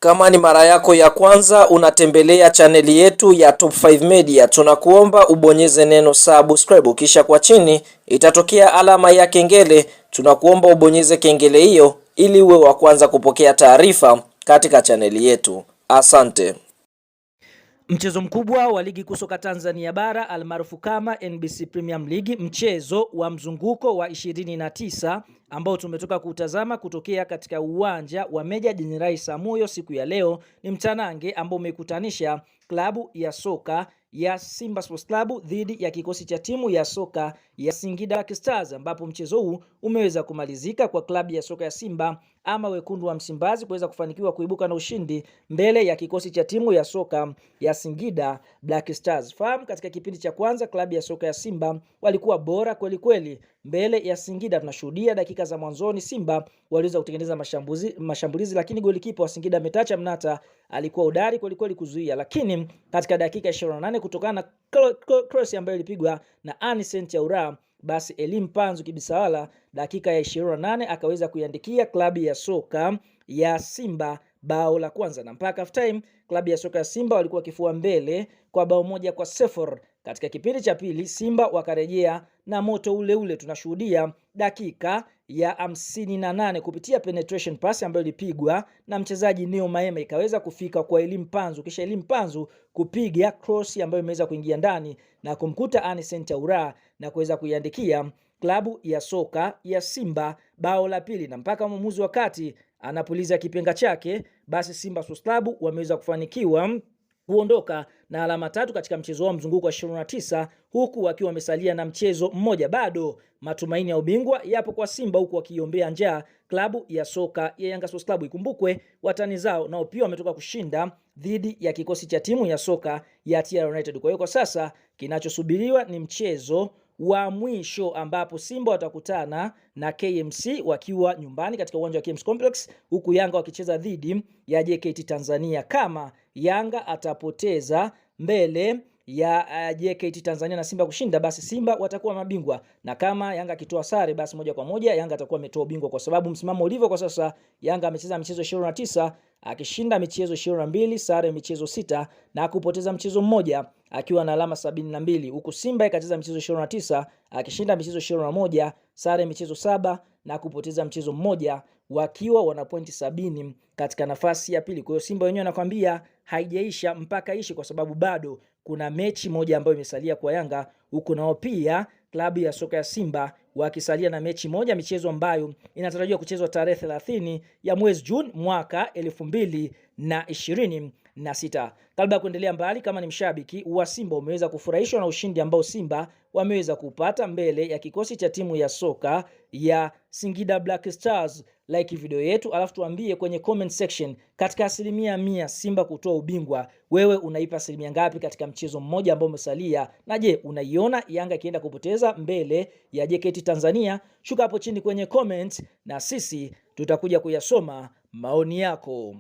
Kama ni mara yako ya kwanza unatembelea chaneli yetu ya Top 5 Media, tunakuomba ubonyeze neno subscribe, kisha kwa chini itatokea alama ya kengele. Tunakuomba ubonyeze kengele hiyo ili uwe wa kwanza kupokea taarifa katika chaneli yetu. Asante. Mchezo mkubwa wa ligi kuu soka Tanzania bara almaarufu kama NBC Premium League, mchezo wa mzunguko wa 29 ambao tumetoka kutazama kutokea katika uwanja wa Meja Jenerali Samuyo siku ya leo, ni mtanange ambao umekutanisha klabu ya soka ya Simba Sports Club dhidi ya kikosi cha timu ya soka ya Singida Black Stars, ambapo mchezo huu umeweza kumalizika kwa klabu ya soka ya Simba ama wekundu wa Msimbazi kuweza kufanikiwa kuibuka na ushindi mbele ya kikosi cha timu ya soka ya Singida Black Stars. Fahamu katika kipindi cha kwanza klabu ya soka ya Simba walikuwa bora kweli kweli mbele ya Singida. Tunashuhudia dakika za mwanzoni Simba waliweza kutengeneza mashambulizi, lakini golikipa wa Singida Metacha Mnata alikuwa udari kweli kweli kuzuia, lakini katika dakika 28 kutokana na cross ambayo ilipigwa na Anicent Yaura, basi Elim Panzu Kibisawala dakika ya 28 akaweza kuiandikia klabu ya soka ya Simba bao la kwanza, na mpaka half time klabu ya soka ya Simba walikuwa kifua mbele kwa bao 1-0. Katika kipindi cha pili Simba wakarejea na moto ule ule. Tunashuhudia dakika ya 58 kupitia penetration pass ambayo ilipigwa na mchezaji Neo Maema ikaweza kufika kwa Elim Panzu, kisha Elim Panzu kupiga cross ambayo imeweza kuingia ndani na kumkuta Anicent Yaura na kuweza kuiandikia klabu ya soka ya Simba bao la pili, na mpaka mwamuzi wakati anapuliza kipenga chake, basi Simba Sports Club wameweza kufanikiwa kuondoka na alama 3 katika mchezo wa mzunguko wa 29, huku wakiwa wamesalia na mchezo mmoja. Bado matumaini ya ubingwa yapo kwa Simba, huku wakiombea njaa klabu ya soka ya Yanga Sports Club. Ikumbukwe watani zao nao pia wametoka kushinda dhidi ya kikosi cha timu ya soka ya TR United. Kwa hiyo kwa sasa kinachosubiriwa ni mchezo wa mwisho ambapo Simba watakutana na KMC wakiwa nyumbani katika uwanja wa KMC Complex, huku Yanga wakicheza dhidi ya JKT Tanzania. Kama Yanga atapoteza mbele ya JKT Tanzania na Simba kushinda, basi Simba watakuwa mabingwa, na kama Yanga akitoa sare, basi moja kwa moja Yanga atakuwa ametoa ubingwa, kwa sababu msimamo ulivyo kwa sasa Yanga amecheza michezo 29 akishinda michezo 22, sare michezo 6 na kupoteza mchezo mmoja akiwa na alama 72, huku Simba ikacheza michezo 29 akishinda michezo 21, sare michezo 7 na kupoteza mchezo mmoja, wakiwa wana pointi 70 katika nafasi ya pili. Kwa hiyo Simba wenyewe anakuambia haijaisha mpaka ishi, kwa sababu bado kuna mechi moja ambayo imesalia kwa Yanga, huku nao pia klabu ya soka ya Simba wakisalia na mechi moja, michezo ambayo inatarajiwa kuchezwa tarehe 30 ya mwezi Juni mwaka 2026. Kabla ya kuendelea mbali, kama ni mshabiki wa Simba umeweza kufurahishwa na ushindi ambao Simba wameweza kupata mbele ya kikosi cha timu ya soka ya Singida Black Stars, like video yetu alafu tuambie kwenye comment section, katika 100% Simba kutoa ubingwa, wewe unaipa asilimia ngapi katika mchezo mmoja ambao umesalia? Na je, unaiona Yanga ikienda kupoteza mbele ya JKT Tanzania? Shuka hapo chini kwenye comment na sisi tutakuja kuyasoma maoni yako.